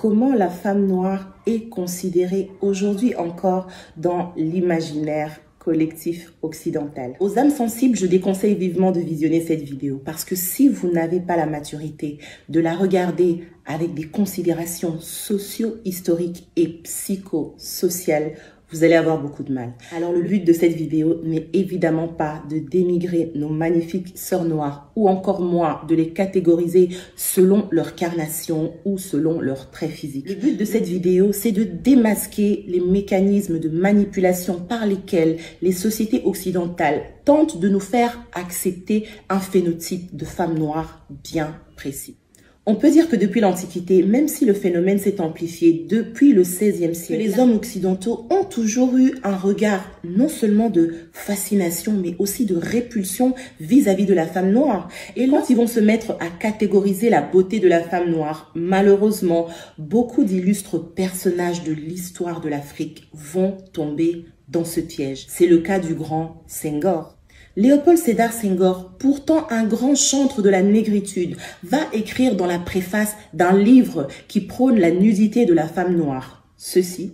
comment la femme noire est considérée aujourd'hui encore dans l'imaginaire collectif occidental. Aux âmes sensibles, je déconseille vivement de visionner cette vidéo parce que si vous n'avez pas la maturité de la regarder avec des considérations socio-historiques et psychosociales, vous allez avoir beaucoup de mal. Alors le but de cette vidéo n'est évidemment pas de dénigrer nos magnifiques sœurs noires ou encore moins de les catégoriser selon leur carnation ou selon leurs traits physiques. Le but de cette vidéo, c'est de démasquer les mécanismes de manipulation par lesquels les sociétés occidentales tentent de nous faire accepter un phénotype de femme noire bien précis. On peut dire que depuis l'Antiquité, même si le phénomène s'est amplifié depuis le XVIe siècle, les hommes occidentaux ont toujours eu un regard non seulement de fascination, mais aussi de répulsion vis-à-vis de la femme noire. Et quand ils vont se mettre à catégoriser la beauté de la femme noire, malheureusement, beaucoup d'illustres personnages de l'histoire de l'Afrique vont tomber dans ce piège. C'est le cas du grand Senghor. Léopold Sédar Senghor, pourtant un grand chantre de la négritude, va écrire dans la préface d'un livre qui prône la nudité de la femme noire ceci: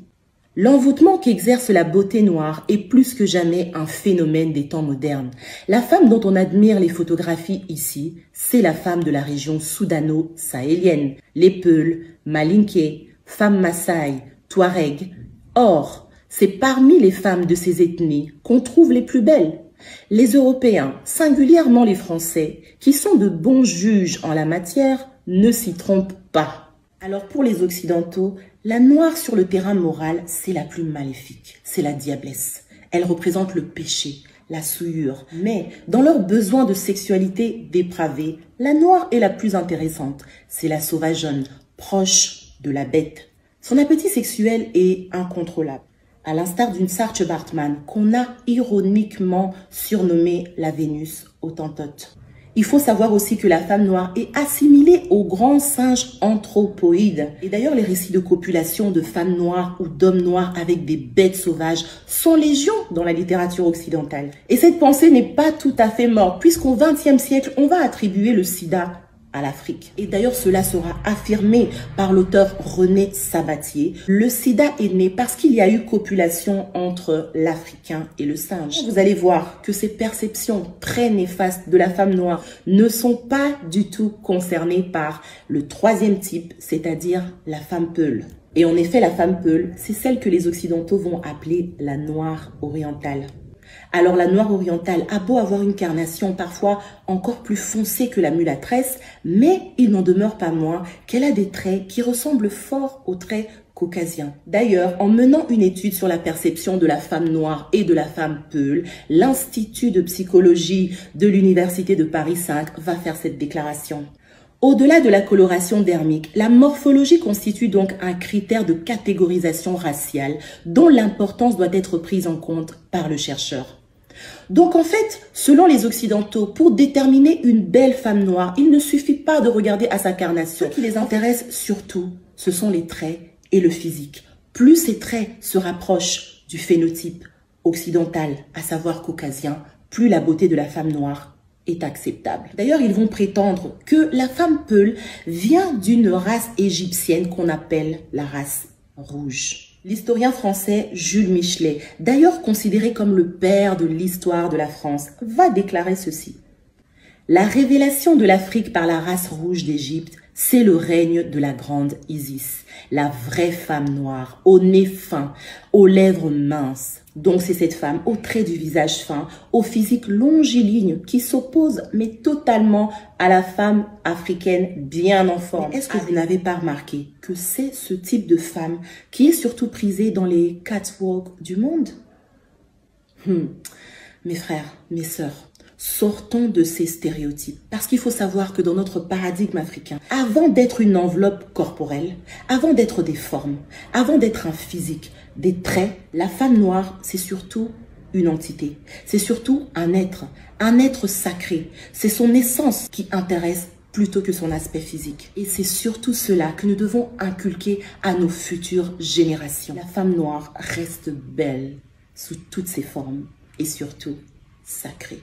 l'envoûtement qu'exerce la beauté noire est plus que jamais un phénomène des temps modernes. La femme dont on admire les photographies ici, c'est la femme de la région soudano-sahélienne, les Peuls, Malinké, femmes Maasai, Touareg. Or, c'est parmi les femmes de ces ethnies qu'on trouve les plus belles. Les Européens, singulièrement les Français, qui sont de bons juges en la matière, ne s'y trompent pas. Alors pour les Occidentaux, la noire sur le terrain moral, c'est la plus maléfique, c'est la diablesse. Elle représente le péché, la souillure. Mais dans leur besoin de sexualité dépravée, la noire est la plus intéressante. C'est la sauvageonne, proche de la bête. Son appétit sexuel est incontrôlable. À l'instar d'une Saartjie Baartman qu'on a ironiquement surnommée la Vénus Hottentote. Il faut savoir aussi que la femme noire est assimilée au grand singe anthropoïde. Et d'ailleurs, les récits de copulation de femmes noires ou d'hommes noirs avec des bêtes sauvages sont légion dans la littérature occidentale. Et cette pensée n'est pas tout à fait morte, puisqu'au XXe siècle, on va attribuer le sida à l'Afrique. Et d'ailleurs, cela sera affirmé par l'auteur René Sabatier. Le sida est né parce qu'il y a eu copulation entre l'Africain et le singe. Vous allez voir que ces perceptions très néfastes de la femme noire ne sont pas du tout concernées par le troisième type, c'est-à-dire la femme Peul. Et en effet, la femme Peul, c'est celle que les Occidentaux vont appeler la noire orientale. Alors la noire orientale a beau avoir une carnation parfois encore plus foncée que la mulâtresse, mais il n'en demeure pas moins qu'elle a des traits qui ressemblent fort aux traits caucasiens. D'ailleurs, en menant une étude sur la perception de la femme noire et de la femme Peul, l'Institut de psychologie de l'Université de Paris 5 va faire cette déclaration. Au-delà de la coloration dermique, la morphologie constitue donc un critère de catégorisation raciale dont l'importance doit être prise en compte par le chercheur. Donc en fait, selon les Occidentaux, pour déterminer une belle femme noire, il ne suffit pas de regarder à sa carnation. Ce qui les intéresse surtout, ce sont les traits et le physique. Plus ces traits se rapprochent du phénotype occidental, à savoir caucasien, plus la beauté de la femme noire est acceptable. D'ailleurs, ils vont prétendre que la femme Peul vient d'une race égyptienne qu'on appelle la race rouge. L'historien français Jules Michelet, d'ailleurs considéré comme le père de l'histoire de la France, va déclarer ceci: la révélation de l'Afrique par la race rouge d'Égypte, c'est le règne de la grande Isis, la vraie femme noire, au nez fin, aux lèvres minces. Donc c'est cette femme aux traits du visage fin, au physique longiligne qui s'oppose mais totalement à la femme africaine bien en forme. Est-ce que vous n'avez pas remarqué que c'est ce type de femme qui est surtout prisée dans les catwalks du monde? Mes frères, mes sœurs, sortons de ces stéréotypes. Parce qu'il faut savoir que dans notre paradigme africain, avant d'être une enveloppe corporelle, avant d'être des formes, avant d'être un physique, des traits, la femme noire, c'est surtout une entité. C'est surtout un être sacré. C'est son essence qui intéresse plutôt que son aspect physique. Et c'est surtout cela que nous devons inculquer à nos futures générations. La femme noire reste belle sous toutes ses formes et surtout sacrée.